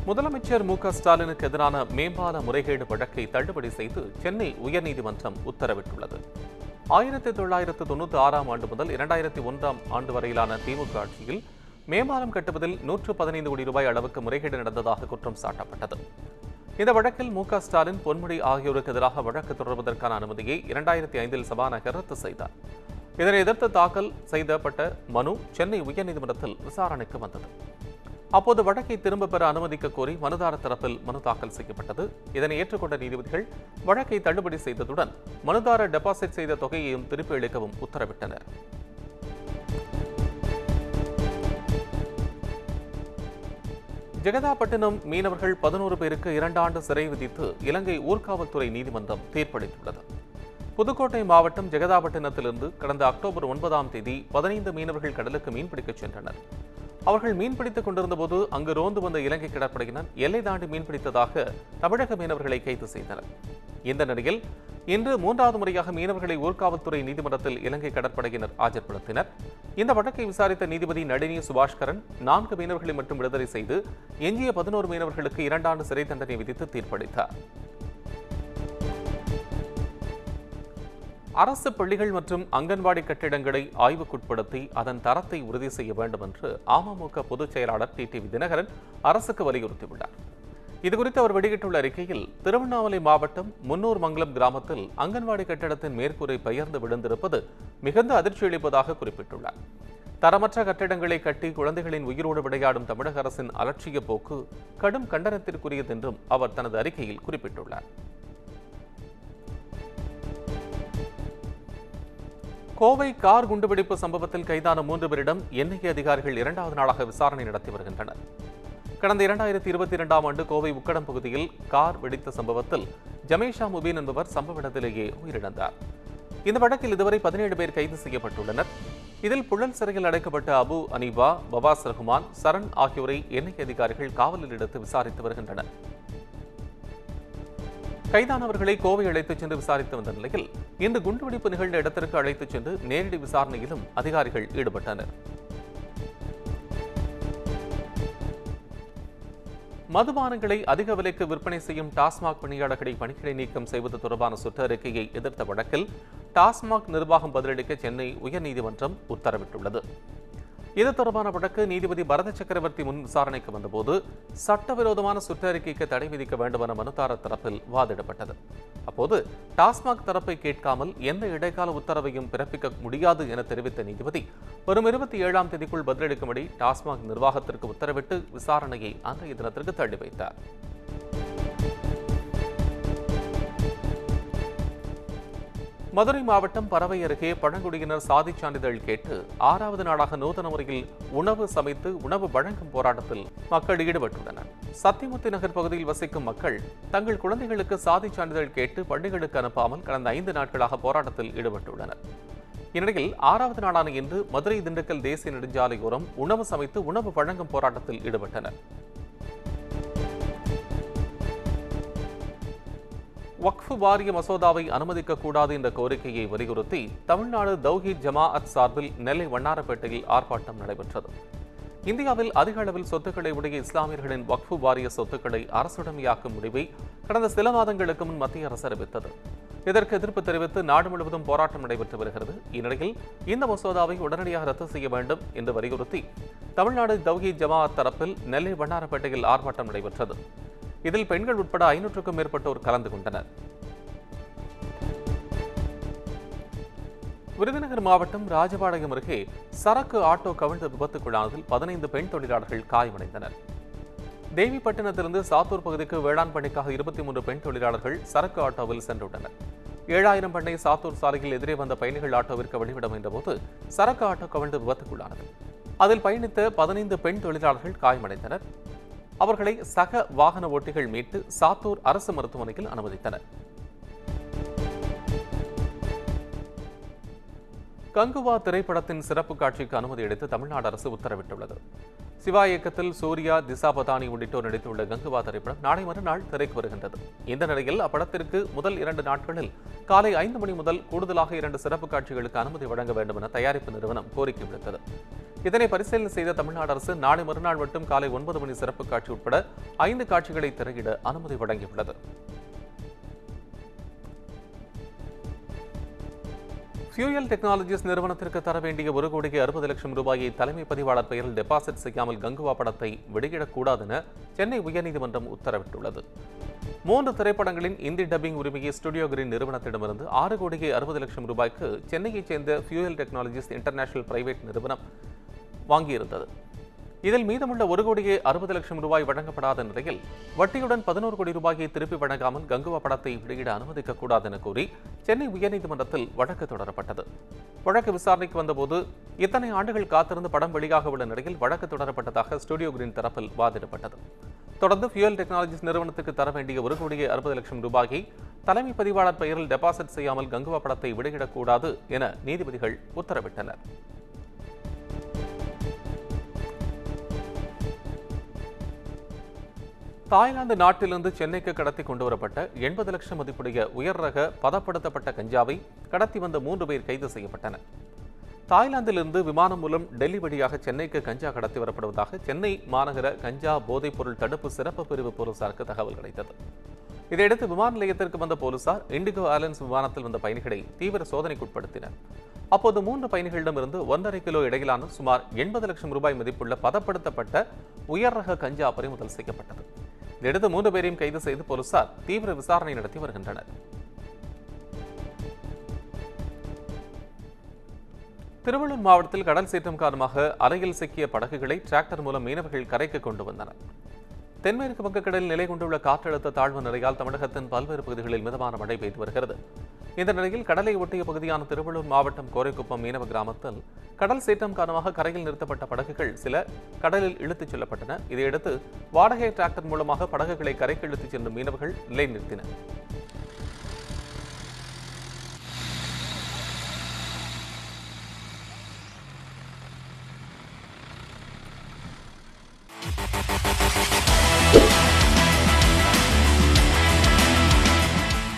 முதலமைச்சர் மு.க.ஸ்டாலினுக்கு எதிரான மேம்பால முறைகேடு வழக்கை தள்ளுபடி செய்து சென்னை உயர்நீதிமன்றம் உத்தரவிட்டுள்ளது. 1996 ஆண்டு முதல் 2001 ஆண்டு வரையிலான திமுக ஆட்சியில் மேம்பாலம் கட்டுவதில் 115 கோடி ரூபாய் அளவுக்கு முறைகேடு நடந்ததாக குற்றம் சாட்டப்பட்டது. இந்த வழக்கில் மு.க.ஸ்டாலின், பொன்முடி ஆகியோருக்கு எதிராக வழக்கு தொடர்வதற்கான அனுமதியை 2005 சபாநாயகர் ரத்து செய்தார். இதனை எதிர்த்து தாக்கல் செய்யப்பட்ட மனு சென்னை உயர்நீதிமன்றத்தில் விசாரணைக்கு வந்தது. அப்போது வழக்கை திரும்பப் பெற அனுமதிக்க கோரி மனுதாரர் தரப்பில் மனு தாக்கல் செய்யப்பட்டது. இதனை ஏற்றுக்கொண்ட நீதிபதிகள் வழக்கை தள்ளுபடி செய்ததுடன் மனுதாரர் டெபாசிட் செய்த தொகையையும் திருப்பி அளிக்கவும் உத்தரவிட்டனர். ஜெகதாப்பட்டினம் மீனவர்கள் 11 பேருக்கு 2 ஆண்டு சிறை விதித்து இலங்கை ஊர்காவல்துறை நீதிமன்றம் தீர்ப்பளித்துள்ளது. புதுக்கோட்டை மாவட்டம் ஜெகதாப்பட்டினத்திலிருந்து கடந்த அக்டோபர் 9ஆம் தேதி 15 மீனவர்கள் கடலுக்கு மீன்பிடிக்கச் சென்றனர். அவர்கள் மீன்பிடித்துக் கொண்டிருந்தபோது அங்கு ரோந்து வந்த இலங்கை கடற்படையினர் எல்லை தாண்டி மீன்பிடித்ததாக தமிழக மீனவர்களை கைது செய்தனர். இந்த நிலையில் இன்று 3வது முறையாக மீனவர்களை ஊர்காவல்துறை நீதிமன்றத்தில் இலங்கை கடற்படையினர் ஆஜர்படுத்தினர். இந்த வழக்கை விசாரித்த நீதிபதி நளினி சுபாஷ்கரன் 4 மீனவர்களை மட்டும் விடுதலை செய்து எஞ்சிய 11 மீனவர்களுக்கு 2 ஆண்டு சிறை தண்டனை விதித்து தீர்ப்பளித்தார். அரசு பள்ளிகள் மற்றும் அங்கன்வாடி கட்டிடங்களை ஆய்வுக்குட்படுத்தி அதன் தரத்தை உறுதி செய்ய வேண்டும் என்று அமமுக பொதுச் செயலாளர் டிடிவி தினகரன் அரசுக்கு வலியுறுத்தியுள்ளார். இதுகுறித்து அவர் வெளியிட்டுள்ள அறிக்கையில், திருவண்ணாமலை மாவட்டம் முன்னூர் மங்கலம் கிராமத்தில் அங்கன்வாடி கட்டிடத்தின் மேற்கூரை பெயர்ந்து விழுந்திருப்பது மிகுந்த அதிர்ச்சி அளிப்பதாக குறிப்பிட்டுள்ளார். தரமற்ற கட்டிடங்களை கட்டி குழந்தைகளின் உயிரோடு விளையாடும் தமிழக அரசின் அலட்சிய போக்கு கடும் கண்டனத்திற்குரியது என்றும் அவர் தனது அறிக்கையில் குறிப்பிட்டுள்ளார். கோவை கார் குண்டுவெடிப்பு சம்பவத்தில் கைதான 3 பேரிடம் என்ஐஏ அதிகாரிகள் 2வது நாளாக விசாரணை நடத்தி வருகின்றனர். கடந்த 2022ஆம் ஆண்டு கோவை உக்கடம் பகுதியில் கார் வெடித்த சம்பவத்தில் ஜமேஷா முபீன் என்பவர் சம்பவ இடத்திலேயே உயிரிழந்தார். இந்த வழக்கில் இதுவரை 17 பேர் கைது செய்யப்பட்டுள்ளனர். இதில் புழல் சிறையில் அடைக்கப்பட்ட அபு அனீபா, பவாஸ் ரஹ்மான், சரண் ஆகியோரை என்ஐஏ அதிகாரிகள் காவலில் எடுத்து விசாரித்து வருகின்றனர். கைதானவர்களை கோவை அழைத்துச் சென்று விசாரித்து வந்த நிலையில் இன்று குண்டுவெடிப்பு நிகழ்ந்த இடத்திற்கு அழைத்துச் சென்று நேரடி விசாரணையிலும் அதிகாரிகள் ஈடுபட்டனர். மதுபானங்களை அதிக விலைக்கு விற்பனை செய்யும் டாஸ்மாக் பணியாளர்களை பணியிடை நீக்கம் செய்வது தொடர்பான சுற்றறிக்கையை எதிர்த்த வழக்கில் டாஸ்மாக் நிர்வாகம் பதிலளிக்க சென்னை உயர்நீதிமன்றம் உத்தரவிட்டுள்ளது. இது தொடர்பான வழக்கு நீதிபதி பரத சக்கரவர்த்தி முன் விசாரணைக்கு வந்தபோது சட்டவிரோதமான சுற்றறிக்கைக்கு தடை விதிக்க வேண்டும் என மனுதாரர் தரப்பில் வாதிடப்பட்டது. அப்போது டாஸ்மாக் தரப்பை கேட்காமல் எந்த இடைக்கால உத்தரவையும் பிறப்பிக்க முடியாது என தெரிவித்த நீதிபதி வரும் 27ஆம் தேதிக்குள் பதிலளிக்கும்படி டாஸ்மாக் நிர்வாகத்திற்கு உத்தரவிட்டு விசாரணையை அன்றைய தினத்திற்கு தள்ளி வைத்தார். மதுரை மாவட்டம் பரவை அருகே பழங்குடியினர் சாதிச் சான்றிதழ் கேட்டு 6வது நாளாக நூதன முறையில் உணவு சமைத்து உணவு வழங்கும் போராட்டத்தில் மக்கள் ஈடுபட்டுள்ளனர். சத்தியமூர்த்தி நகர் பகுதியில் வசிக்கும் மக்கள் தங்கள் குழந்தைகளுக்கு சாதிச் சான்றிதழ் கேட்டு பள்ளிகளுக்கு அனுப்பாமல் கடந்த 5 நாட்களாக போராட்டத்தில் ஈடுபட்டுள்ளனர். இந்நிலையில் 6வது நாளான இன்று மதுரை திண்டுக்கல் தேசிய நெடுஞ்சாலையோரம் உணவு சமைத்து உணவு வழங்கும் போராட்டத்தில் ஈடுபட்டனர். வக்ஃப் வாரிய மசோதாவை அனுமதிக்கக்கூடாது என்ற கோரிக்கையை வலியுறுத்தி தமிழ்நாடு தௌஹீத் ஜமாஅத் சார்பில் நெல்லை வண்ணாரப்பேட்டையில் ஆர்ப்பாட்டம் நடைபெற்றது. இந்தியாவில் அதிக அளவில் சொத்துக்களை உடைய இஸ்லாமியர்களின் வக்ஃப் வாரிய சொத்துக்களை அரசுடைமையாக்கும் முடிவை கடந்த சில மாதங்களுக்கு முன் மத்திய அரசு அறிவித்தது. இதற்கு எதிர்ப்பு தெரிவித்து நாடு முழுவதும் போராட்டம் நடைபெற்று வருகிறது. இந்நிலையில் இந்த மசோதாவை உடனடியாக ரத்து செய்ய வேண்டும் என்று வலியுறுத்தி தமிழ்நாடு தௌஹீத் ஜமாஅத் தரப்பில் நெல்லை வண்ணாரப்பேட்டையில் ஆர்ப்பாட்டம் நடைபெற்றது. இதில் பெண்கள் உட்பட 500க்கும் மேற்பட்டோர் கலந்து கொண்டனர். விருதுநகர் மாவட்டம் ராஜபாளையம் அருகே சரக்கு ஆட்டோ கவிழ்ந்த விபத்துக்குள்ளானதில் 15 பெண் தொழிலாளர்கள் காயமடைந்தனர். தேவிப்பட்டினத்திலிருந்து சாத்தூர் பகுதிக்கு வேளாண் பணிக்காக 23 பெண் தொழிலாளர்கள் சரக்கு ஆட்டோவில் சென்றுள்ளனர். 7000 பண்ணை சாத்தூர் சாலையில் எதிரே வந்த பயணிகள் ஆட்டோவிற்கு வழிவிட முயன்றபோது சரக்கு ஆட்டோ கவிழ்ந்து விபத்துக்குள்ளானது. அதில் பயணித்த 15 பெண் தொழிலாளர்கள் காயமடைந்தனர். அவர்களை சக வாகன ஓட்டிகள் மீட்டு சாத்தூர் அரசு மருத்துவமனையில் அனுமதித்தனர். கங்குவா திரைப்படத்தின் சிறப்பு காட்சிக்கு அனுமதி அளித்து தமிழ்நாடு அரசு உத்தரவிட்டுள்ளது. சிவா இயக்கத்தில் சூர்யா, திசா பதானி உள்ளிட்டோர் நடித்துள்ள கங்குவா திரைப்படம் நாளை மறுநாள் திரைக்கு வருகின்றது. இந்த நிலையில் அப்படத்திற்கு முதல் 2 நாட்களில் காலை 5 மணி முதல் கூடுதலாக 2 சிறப்பு காட்சிகளுக்கு அனுமதி வழங்க வேண்டும் என தயாரிப்பு நிறுவனம் கோரிக்கை விடுத்தது. இதனை பரிசீலனை செய்த தமிழ்நாடு அரசு நாளை மறுநாள் மட்டும் காலை 9 மணி சிறப்பு காட்சி உட்பட 5 காட்சிகளை திரையிட அனுமதி வழங்கியுள்ளது. ஃபியூயல் டெக்னாலஜிஸ் நிறுவனத்திற்கு தர வேண்டிய 1,60,00,000 ரூபாயை தலைமை பதிவாளர் பெயரில் டெபாசிட் செய்யாமல் கங்குவா படத்தை வெளியிடக்கூடாது என சென்னை உயர்நீதிமன்றம் உத்தரவிட்டுள்ளது. 3 திரைப்படங்களின் இந்தி டப்பிங் உரிமையை ஸ்டுடியோ கிரீன் நிறுவனத்திடமிருந்து 6,60,00,000 ரூபாய்க்கு சென்னையைச் சேர்ந்த ஃபியூயல் டெக்னாலஜிஸ் இன்டர்நேஷனல் பிரைவேட் நிறுவனம் வாங்கியிருந்தது. இதில் மீதமுள்ள 1,60,00,000 ரூபாய் வழங்கப்படாத நிலையில் வட்டியுடன் 11 கோடி ரூபாயை திருப்பி வழங்காமல் கங்குவா படத்தை வெளியிட அனுமதிக்கக்கூடாது என கூறி சென்னை உயர்நீதிமன்றத்தில் வழக்கு தொடரப்பட்டது. வழக்கு விசாரணைக்கு வந்தபோது இத்தனை ஆண்டுகள் காத்திருந்து படம் வெளியாக உள்ள நிலையில் வழக்கு தொடரப்பட்டதாக ஸ்டுடியோ கிரீன் தரப்பில் வாதிடப்பட்டது. தொடர்ந்து ஃபியூயல் டெக்னாலஜிஸ் நிறுவனத்துக்கு தர வேண்டிய 1,60,00,000 ரூபாயை தலைமை பதிவாளர் பெயரில் டெபாசிட் செய்யாமல் கங்குவா படத்தை வெளியிடக்கூடாது என நீதிபதிகள் உத்தரவிட்டனர். தாய்லாந்து நாட்டிலிருந்து சென்னைக்கு கடத்தி கொண்டுவரப்பட்ட 80 லட்சம் மதிப்புடைய உயர் ரக பதப்படுத்தப்பட்ட கஞ்சாவை கடத்தி வந்த 3 பேர் கைது செய்யப்பட்டனர். தாய்லாந்திலிருந்து விமானம் மூலம் டெல்லி வழியாக சென்னைக்கு கஞ்சா கடத்தி வரப்படுவதாக சென்னை மாநகர கஞ்சா போதைப்பொருள் தடுப்பு சிறப்பு பிரிவு போலீசாருக்கு தகவல் கிடைத்தது. இதையடுத்து விமான நிலையத்திற்கு வந்த போலீசார் இண்டிகோ ஏர்லைன்ஸ் விமானத்தில் வந்த பயணிகளை தீவிர சோதனைக்குட்படுத்தினர். அப்போது 3 பயணிகளிடமிருந்து 1.5 கிலோ இடையிலான சுமார் 80 லட்சம் ரூபாய் மதிப்புள்ள பதப்படுத்தப்பட்ட உயர் ரக கஞ்சா பறிமுதல் செய்யப்பட்டது. இதையடுத்து 3 பேரையும் கைது செய்து போலீசார் தீவிர விசாரணை நடத்தி வருகின்றனர். திருவள்ளூர் மாவட்டத்தில் கடல் சீற்றம் காரணமாக அலையில் சிக்கிய படகுகளை டிராக்டர் மூலம் மீனவர்கள் கரைக்கு கொண்டு வந்தனர். தென்மேற்கு வங்கக்கடலில் நிலை கொண்டுள்ள காற்றழுத்த தாழ்வு நிலையால் தமிழகத்தின் பல்வேறு பகுதிகளில் மிதமான மழை பெய்து வருகிறது. இந்த நிலையில் கடலை ஒட்டிய பகுதியான திருவள்ளூர் மாவட்டம் கோரைக்குப்பம் மீனவ கிராமத்தில் கடல் சீற்றம் காரணமாக கரையில் நிறுத்தப்பட்ட படகுகள் சில கடலில் இழுத்துச் செல்லப்பட்டன. இதையடுத்து வாடகை டிராக்டர் மூலமாக படகுகளை கரைக்கு இழுத்துச் சென்ற மீனவர்கள் நிலைநிறுத்தினர்.